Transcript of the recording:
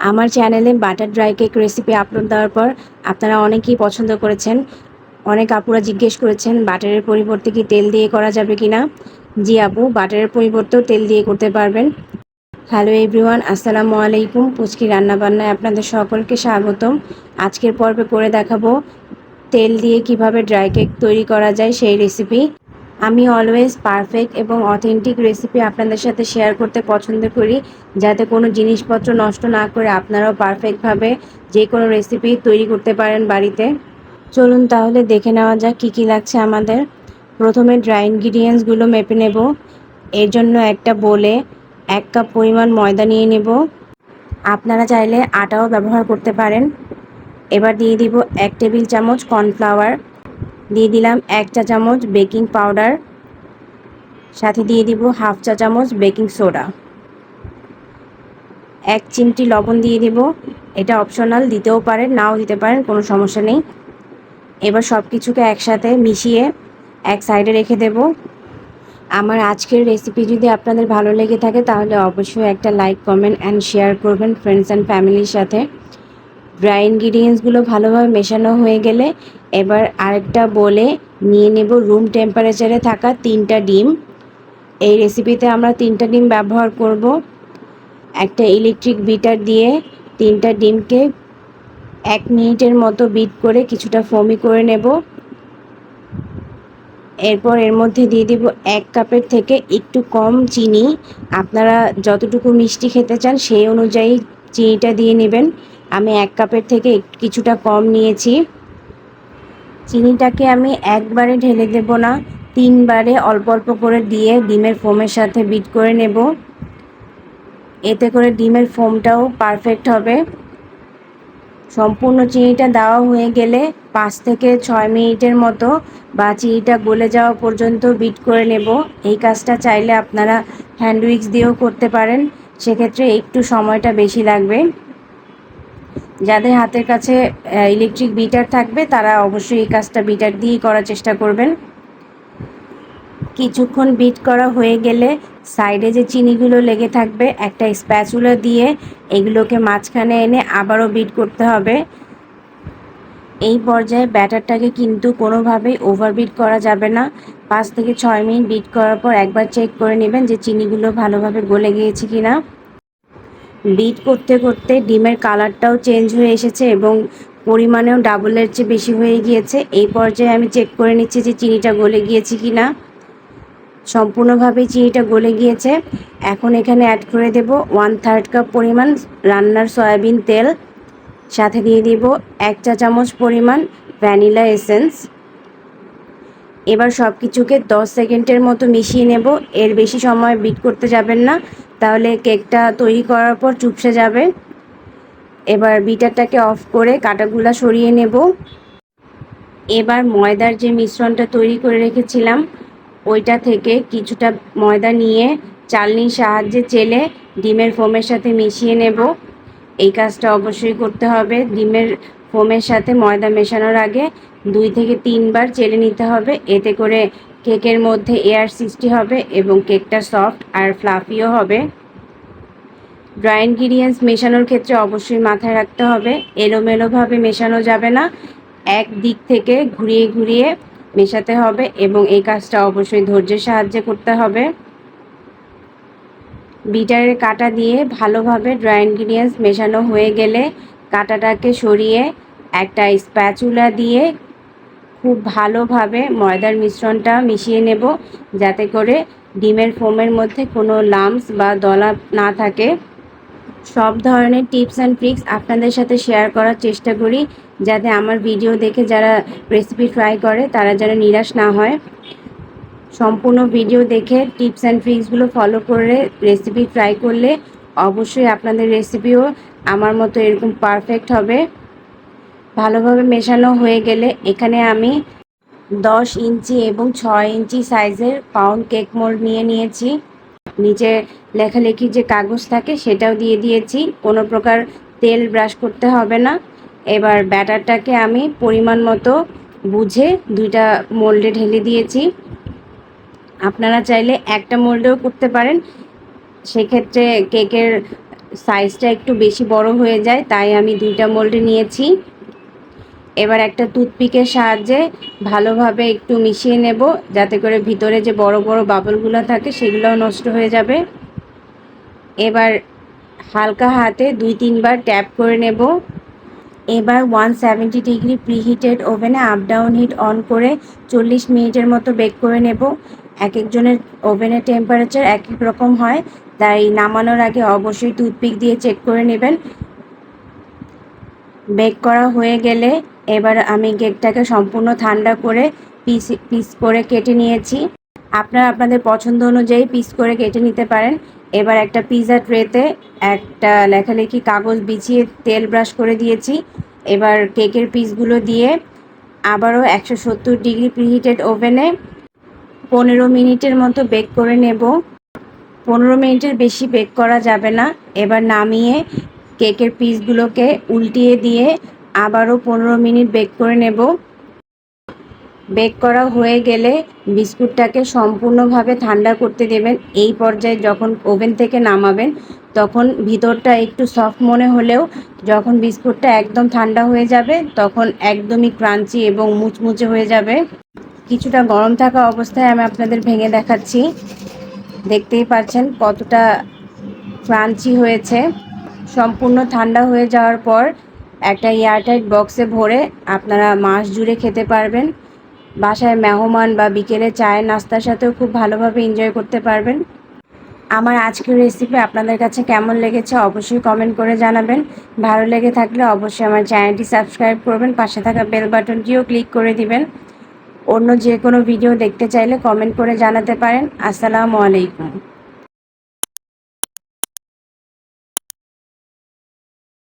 আমার চ্যানেলে butter dry cake recipe upload দেওয়ার পর আপনারা অনেকেই পছন্দ করেছেন। অনেক আপুরা জিজ্ঞেস করেছেন বাটারের পরিবর্তে কি তেল দিয়ে করা যাবে কি না। জি আপু, বাটারের পরিবর্তেও তেল দিয়ে করতে পারবেন। হ্যালো এভরিওয়ান, আসসালামু আলাইকুম। পুচকি রান্নাবান্নায় আপনাদের সকলকে স্বাগতম। আজকের পর্বে করে দেখাবো তেল দিয়ে কিভাবে ড্রাই কেক তৈরি করা যায় সেই রেসিপি। আমি অলওয়েজ পারফেক্ট এবং অথেন্টিক রেসিপি আপনাদের সাথে শেয়ার করতে পছন্দ করি, যাতে কোনো জিনিসপত্র নষ্ট না করে আপনারাও পারফেক্টভাবে যে কোনো রেসিপি তৈরি করতে পারেন বাড়িতে। চলুন তাহলে দেখে নেওয়া যাক কী কী লাগছে আমাদের। প্রথমে ড্রাই ইনগ্রিডিয়েন্টসগুলো মেপে নেব। এর জন্য একটা বোলে 1 কাপ পরিমাণ ময়দা নিয়ে নেব। আপনারা চাইলে আটাও ব্যবহার করতে পারেন। এবার দিয়ে দিব 1 টেবিল চামচ কর্নফ্লাওয়ার, দিয়ে দিলাম 1 চা চামচ বেকিং পাউডার, সাথে দিয়ে দিব 1/2 চা চামচ বেকিং সোডা, 1 চিমটি লবণ দিয়ে দিব। এটা অপশনাল, দিতেও পারেন নাও দিতে পারেন, কোনো সমস্যা নেই। এবার সব কিছুকে একসাথে মিশিয়ে এক সাইডে রেখে দেব। আমার আজকের রেসিপি যদি আপনাদের ভালো লেগে থাকে তাহলে অবশ্যই একটা লাইক, কমেন্ট অ্যান্ড শেয়ার করবেন ফ্রেন্ডস অ্যান্ড ফ্যামিলির সাথে। ড্রাই ইনগ্রিডিয়েন্টসগুলো ভালোভাবে মেশানো হয়ে গেলে এবার আরেকটা বলে নিয়ে নেব রুম টেম্পারেচারে থাকা 3টা ডিম। এই রেসিপিতে আমরা 3টা ডিম ব্যবহার করব। একটা ইলেকট্রিক বিটার দিয়ে 3টা ডিমকে 1 মিনিটের মতো বিট করে কিছুটা ফোমি করে নেব। এরপর এর মধ্যে দিয়ে দিব 1 কাপের থেকে একটু কম চিনি। আপনারা যতটুকু মিষ্টি খেতে চান সেই অনুযায়ী চিনিটা দিয়ে নেবেন। আমি 1 কাপের থেকে কিছুটা কম নিয়েছি। চিনিটাকে আমি একবারে ঢেলে দেব না, 3 বারে অল্প অল্প করে দিয়ে ডিমের ফোমের সাথে বিট করে নেব। এতে করে ডিমের ফোমটাও পারফেক্ট হবে। সম্পূর্ণ চিনিটা দেওয়া হয়ে গেলে 5 থেকে 6 মিনিটের মতো বা চিনিটা গলে যাওয়া পর্যন্ত বিট করে নেব। এই কাজটা চাইলে আপনারা হ্যান্ড উইক্স দিয়েও করতে পারেন, সেক্ষেত্রে একটু সময়টা বেশি লাগবে। যাদের হাতের কাছে ইলেকট্রিক বিটার থাকবে তারা অবশ্যই এই কাজটা বিটার দিয়েই করার চেষ্টা করবেন। কিছুক্ষণ বিট করা হয়ে গেলে সাইডে যে চিনিগুলো লেগে থাকবে একটা স্প্যাচুলা দিয়ে এগুলোকে মাঝখানে এনে আবারও বিট করতে হবে। এই পর্যায়ে ব্যাটারটাকে কিন্তু কোনোভাবেই ওভারবিট করা যাবে না। 5 থেকে 6 মিনিট বিট করার পর একবার চেক করে নেবেন যে চিনিগুলো ভালোভাবে গলে গিয়েছে কিনা। বিট করতে করতে ডিমের কালারটাও চেঞ্জ হয়ে এসেছে এবং পরিমাণেও ডাবলের চেয়ে বেশি হয়ে গিয়েছে। এই পর্যায়ে আমি চেক করে নিচ্ছি যে চিনিটা গলে গিয়েছে কিনা। সম্পূর্ণভাবে চিনিটা গলে গিয়েছে। এখন এখানে অ্যাড করে দেব 1/3 কাপ পরিমাণ রান্নার সয়াবিন তেল, সাথে দিয়ে দিব 1 চা চামচ পরিমাণ ভ্যানিলা এসেন্স। এবার সব কিছুকে 10 সেকেন্ডের মতো মিশিয়ে নেব। এর বেশি সময় বিট করতে যাবেন না, তাহলে কেকটা তৈরি করার পর চুপসে যাবে। এবার বিটারটাকে অফ করে কাঁটাগুলো সরিয়ে নেব। এবার ময়দার যে মিশ্রণটা তৈরি করে রেখেছিলাম ওইটা থেকে কিছুটা ময়দা নিয়ে চালনির সাহায্যে চেলে ডিমের ফোমের সাথে মিশিয়ে নেব। এই কাজটা অবশ্যই করতে হবে। ডিমের ফোমের সাথে ময়দা মেশানোর আগে 2 থেকে 3 বার চেলে নিতে হবে। এতে করে কেকের মধ্যে এয়ার সৃষ্টি হবে এবং কেকটা সফট আর ফ্লাফিও হবে। ড্রাই ইনগ্রিডিয়েন্টস মেশানোর ক্ষেত্রে অবশ্যই মাথায় রাখতে হবে এলোমেলোভাবে মেশানো যাবে না, এক দিক থেকে ঘুরিয়ে ঘুরিয়ে মেশাতে হবে এবং এই কাজটা অবশ্যই ধৈর্যের সাহায্যে করতে হবে। বিটারের কাঁটা দিয়ে ভালোভাবে ড্রাই ইনগ্রিডিয়েন্টস মেশানো হয়ে গেলে কাঁটাটাকে সরিয়ে একটা স্প্যাচুলা দিয়ে খুব ভালোভাবে ময়দার মিশ্রণটা মিশিয়ে নেব, যাতে করে ডিমের ফোমের মধ্যে কোনো লাম্পস বা দলা না থাকে। সব ধরনের টিপস অ্যান্ড ট্রিক্স আপনাদের সাথে শেয়ার করার চেষ্টা করি, যাতে আমার ভিডিও দেখে যারা রেসিপি ট্রাই করে তারা যেন নিরাশ না হয়। সম্পূর্ণ ভিডিও দেখে টিপস অ্যান্ড ট্রিক্সগুলো ফলো করে রেসিপি ট্রাই করলে অবশ্যই আপনাদের রেসিপিও আমার মতো এরকম পারফেক্ট হবে। ভালোভাবে মেশানো হয়ে গেলে এখানে আমি 10 ইঞ্চি এবং 6 ইঞ্চি সাইজের পাউন্ড কেক মোল্ড নিয়ে নিয়েছি। নিচে লেখালেখি যে কাগজ থাকে সেটাও দিয়ে দিয়েছি, কোনো প্রকার তেল ব্রাশ করতে হবে না। এবার ব্যাটারটাকে আমি পরিমাণ মতো বুঝে 2টা মোল্ডে ঢেলে দিয়েছি। আপনারা চাইলে একটা মোল্ডেও করতে পারেন, সেক্ষেত্রে কেকের সাইজটা একটু বেশি বড় হয়ে যায়, তাই আমি 2টা মোল্ড নিয়েছি। এবার একটা টুথপিকের সাহায্যে ভালোভাবে একটু মিশিয়ে নেব, যাতে করে ভিতরে যে বড় বড় বাবলগুলো থাকে সেগুলোও নষ্ট হয়ে যাবে। এবার হালকা হাতে 2-3 বার ট্যাপ করে নেব। এবার 170 ডিগ্রি প্রিহিটেড ওভেনে আপ ডাউন হিট অন করে 40 মিনিটের মতো বেক করে নেব। এক একজনের ওভেনের টেম্পারেচার এক এক রকম হয়, তাই নামানোর আগে অবশ্যই টুথপিক দিয়ে চেক করে নেবেন। বেক করা হয়ে গেলে এবার আমি কেকটাকে সম্পূর্ণ ঠান্ডা করে পিস পিস করে কেটে নিয়েছি। আপনারা আপনাদের পছন্দ অনুযায়ী পিস করে কেটে নিতে পারেন। এবার একটা পিৎজা ট্রেতে একটা লেখালেখি কাগজ বিছিয়ে তেল ব্রাশ করে দিয়েছি। এবার কেকের পিসগুলো দিয়ে আবারও 170 ডিগ্রি প্রিহিটেড ওভেনে 15 মিনিটের মতো বেক করে নেব। 15 মিনিটের বেশি বেক করা যাবে না। এবার নামিয়ে কেকের পিসগুলোকে উল্টিয়ে দিয়ে আবারও 15 মিনিট বেক করে নেব। বেক করা হয়ে গেলে বিস্কুটটাকে সম্পূর্ণভাবে ঠান্ডা করতে দেবেন। এই পর্যায়ে যখন ওভেন থেকে নামাবেন তখন ভিতরটা একটু সফট মনে হলেও যখন বিস্কুটটা একদম ঠান্ডা হয়ে যাবে তখন একদমই ক্রাঞ্চি এবং মুচমুচে হয়ে যাবে। কিছুটা গরম থাকা অবস্থায় আমি আপনাদের ভেঙে দেখাচ্ছি। দেখতেই পাচ্ছেন কতটা ক্রাঞ্চি হয়েছে। সম্পূর্ণ ঠান্ডা হয়ে যাওয়ার পর একটা এয়ারটাইট বক্সে ভরে আপনারা মাস জুড়ে খেতে পারবেন। বাসায় মেহমান বা বিকেলে চায়ের নাস্তার সাথেও খুব ভালোভাবে এনজয় করতে পারবেন। আমার আজকের রেসিপি আপনাদের কাছে কেমন লেগেছে অবশ্যই কমেন্ট করে জানাবেন। ভালো লেগে থাকলে অবশ্যই আমার চ্যানেলটি সাবস্ক্রাইব করবেন, পাশে থাকা বেল বাটনটিও ক্লিক করে দিবেন। অন্য যে কোনো ভিডিও দেখতে চাইলে কমেন্ট করে জানাতে পারেন। আসসালামু আলাইকুম।